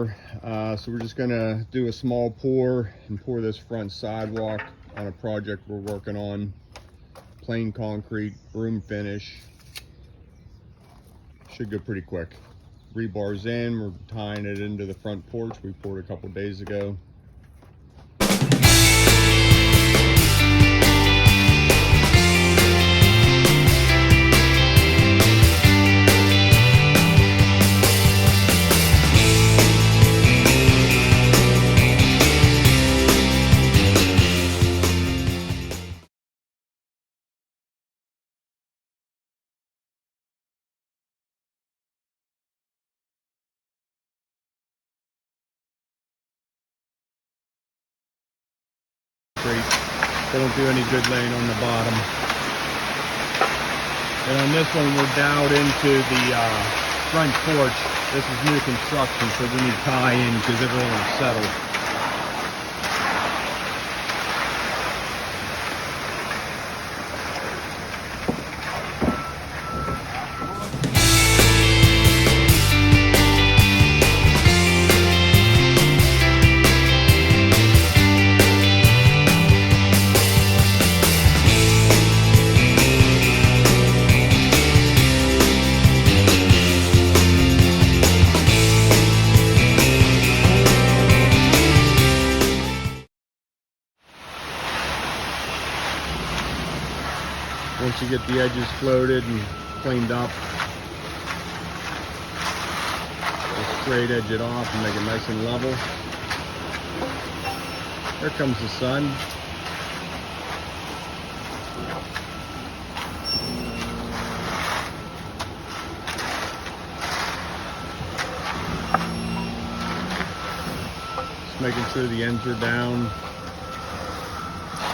pour. So we're just gonna do a small pour and pour this front sidewalk on a project we're working on. Plain concrete, broom finish. Should go pretty quick. Rebar's in, we're tying it into the front porch we poured a couple days ago. They don't do any good laying on the bottom. And on this one, we're down into the front porch. This is new construction, so we need tie-in because everyone will settle. Once you get the edges floated and cleaned up, just straight edge it off and make it nice and level. There comes the sun. Just making sure the ends are down,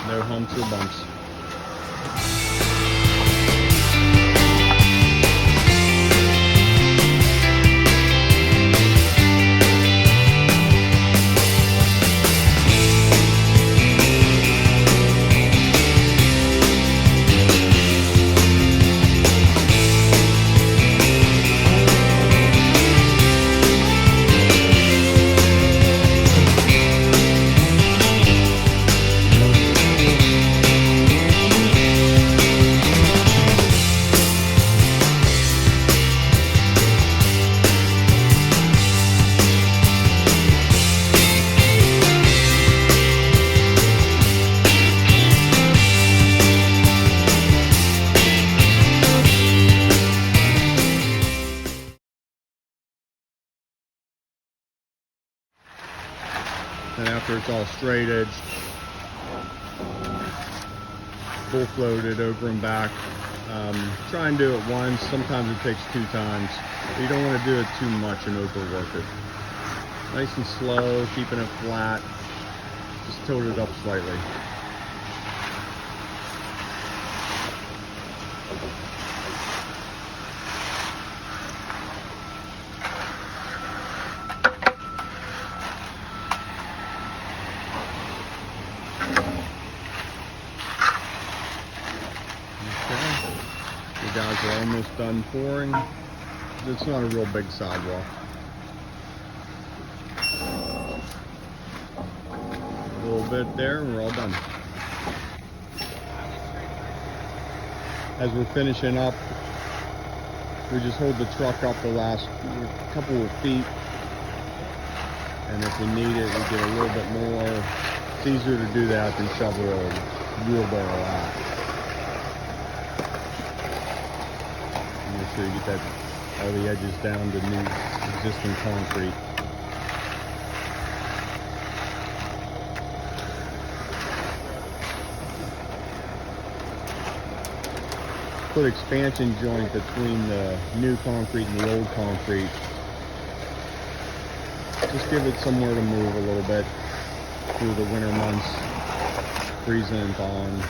no humps or bumps. And after it's all straight edged, full floated over and back. Try and do it once. Sometimes it takes 2 times. But you don't want to do it too much and overwork it. Nice and slow, keeping it flat. Just tilt it up slightly. You guys are almost done pouring. It's not a real big sidewalk. A little bit there and we're all done. As we're finishing up, we just hold the truck up the last couple of feet. And if we need it, we get a little bit more. It's easier to do that than shovel a wheelbarrow out. Make sure you get all the edges down to new existing concrete. Put expansion joint between the new concrete and the old concrete. Just give it somewhere to move a little bit through the winter months, freezing and thawing.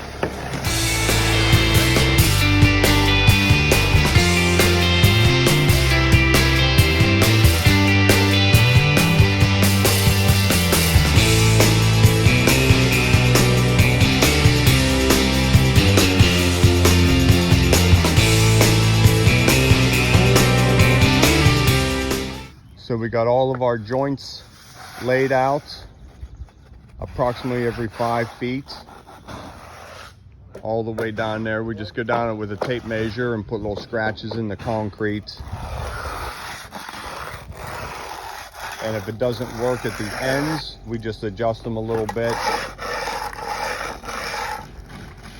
So we got all of our joints laid out approximately every 5 feet. All the way down there. We just go down it with a tape measure and put little scratches in the concrete. And if it doesn't work at the ends, we just adjust them a little bit.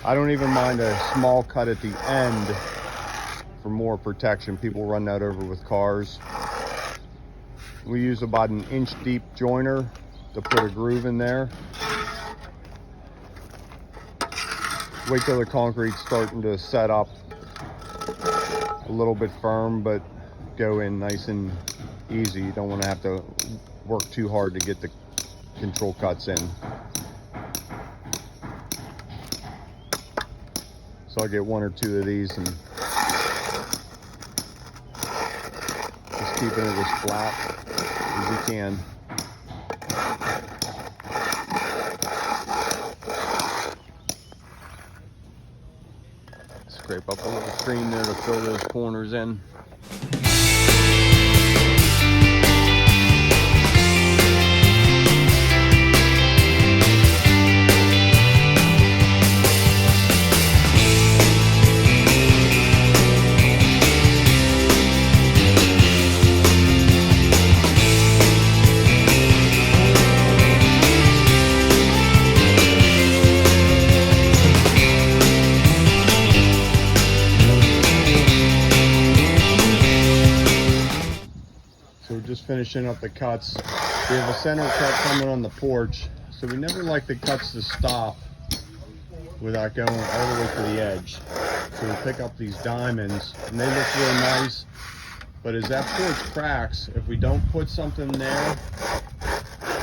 I don't even mind a small cut at the end for more protection. People run that over with cars. We use about an inch deep joiner to put a groove in there. Wait till the concrete's starting to set up a little bit firm, but go in nice and easy. You don't want to have to work too hard to get the control cuts in. So I'll get 1 or 2 of these and just keeping it as flat as you can. Scrape up a little cream there to fill those corners in. Just finishing up the cuts. We have a center cut coming on the porch, so we never like the cuts to stop without going all the way to the edge. So we pick up these diamonds, and they look real nice, but as that porch cracks, if we don't put something there,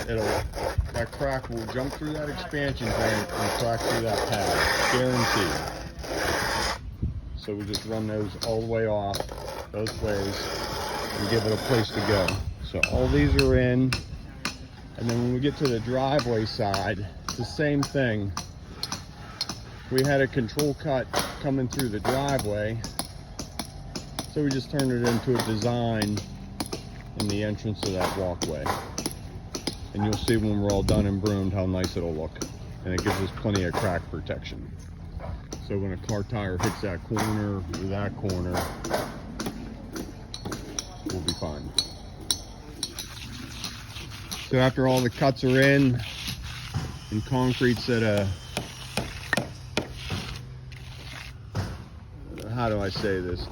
that crack will jump through that expansion joint and crack through that pad, guaranteed. So we just run those all the way off, both ways, and give it a place to go. So all these are in, and then when we get to the driveway side, it's the same thing. We had a control cut coming through the driveway, so we just turned it into a design in the entrance of that walkway. And you'll see when we're all done and broomed how nice it'll look, and it gives us plenty of crack protection. So when a car tire hits that corner or that corner, we'll be fine. So after all the cuts are in and concrete's at a, how do I say this,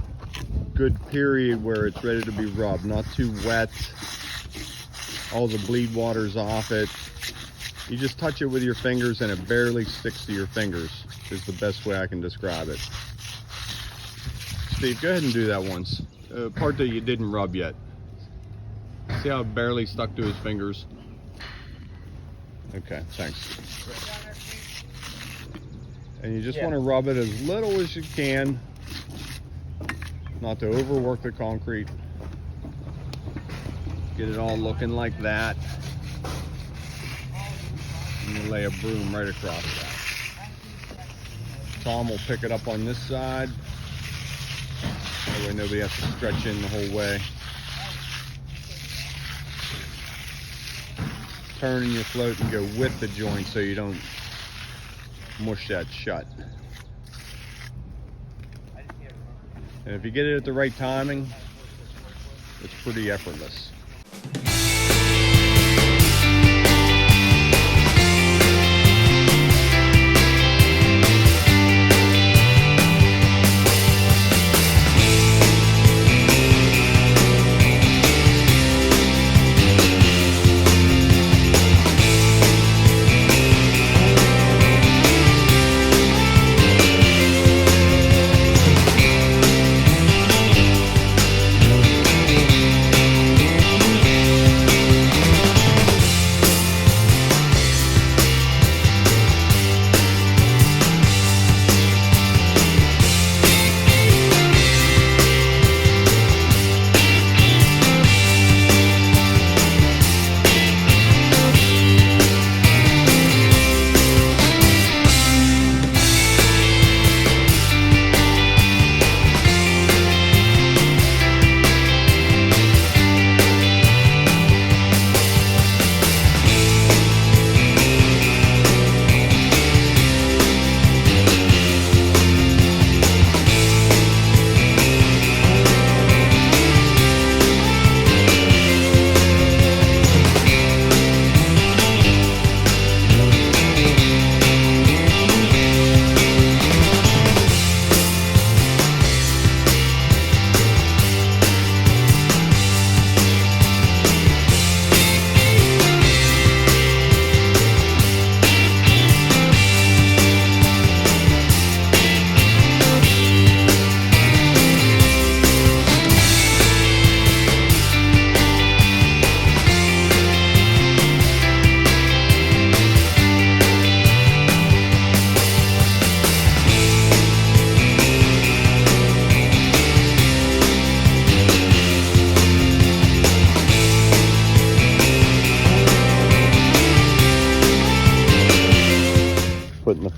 good period where it's ready to be rubbed, not too wet, all the bleed water's off it. You just touch it with your fingers and it barely sticks to your fingers, is the best way I can describe it. Steve, go ahead and do that once. Part that you didn't rub yet. See how it barely stuck to his fingers? Okay, thanks. And you just want to rub it as little as you can, not to overwork the concrete. Get it all looking like that. And you lay a broom right across that. Tom will pick it up on this side. That way nobody has to stretch in the whole way. Turn in your float and go with the joint so you don't mush that shut. And if you get it at the right timing, it's pretty effortless.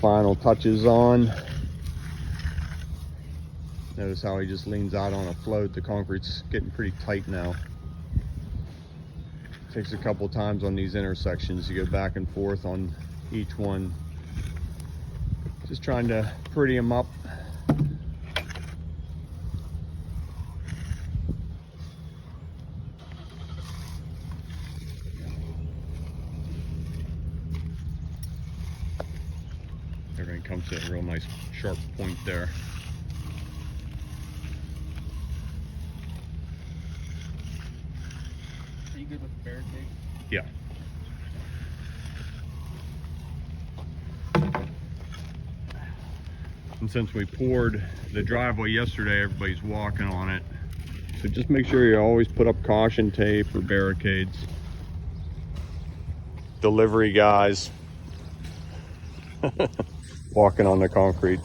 final touches on. Notice how he just leans out on a float. The concrete's getting pretty tight now. Takes a couple times on these intersections. You go back and forth on each one. Just trying to pretty them up. Everything comes to a real nice sharp point there. Are you good with the barricade? Yeah. And since we poured the driveway yesterday, everybody's walking on it. So just make sure you always put up caution tape or barricades. Delivery guys walking on the concrete.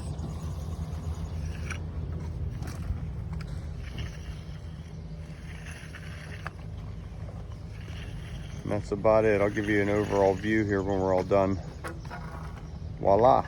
And that's about it. I'll give you an overall view here when we're all done. Voila.